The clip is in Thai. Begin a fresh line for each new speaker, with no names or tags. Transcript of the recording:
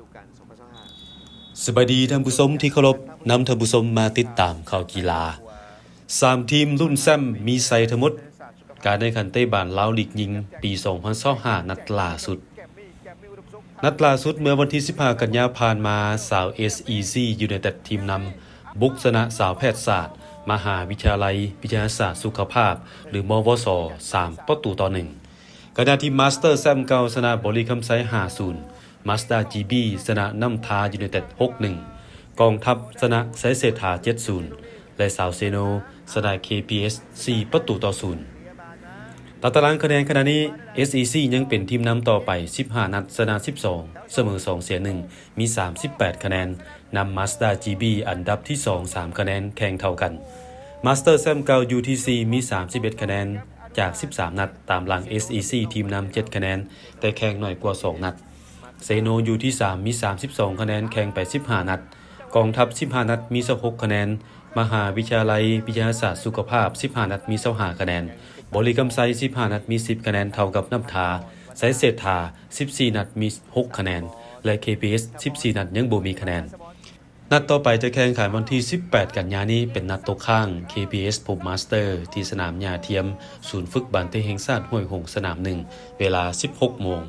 ดูกาล2025
สวัสดีท่านผู้ชมที่เคารพนำท่านผู้ชมมาติดตามข่าวกีฬา3ทีมรุ่นแซมมีใส่ทั้งหมดการแข่งขันเตะบานลาวลีกหญิงปี2025นัดล่าสุดเมื่อวันที่15กันยายนผ่านมาสาว SEC United ทีมนำบุกชนะสาวแพทยศาสตร์มหาวิทยาลัยวิทยาศาสตร์สุขภาพหรือมวส3-1ขณะที่มาสเตอร์แซมเก่าชนะบริคำไซ5-0มาสเตอร์ GB ชนะน้ำทายูไนเต็ด 6-1 กองทัพชนะไซเศรษฐา 7-0 และสาวเซโนชนะ KPS 4-0 ตารางคะแนนขณะนี้ SEC ยังเป็นทีมนำต่อไป15นัดชนะ12เสมอ2เสีย1มี38คะแนนนำ Mazda GB อันดับที่2 3คะแนนแข่งเท่ากัน Master Sam เก่า UTC มี31คะแนนจาก13นัดตามหลัง SEC ทีมนำ7คะแนนแต่แข่งน้อยกว่า2นัดเซโนอยู่ที่3มี32คะแนนแข่งไป15นัดกองทัพ15นัดมี26คะแนนมหาวิทยาลัยวิทยาศาสตร์สุขภาพ15นัดมี25คะแนนบริกรรมไซ15นัดมี10คะแนนเท่ากับน้ำทาไซเศรษฐา14นัดมี6คะแนนและ KPS 14นัดยังบ่มีคะแนนนัดต่อไปจะแข่งขันวันที่18กันยายนนี้เป็นนัดตกข้าง KPS พบมาสเตอร์ที่สนามหญ้าเทียมศูนย์ฝึกบันเตแห่งชาติห้วยหงสนาม1เวลา 16 โมง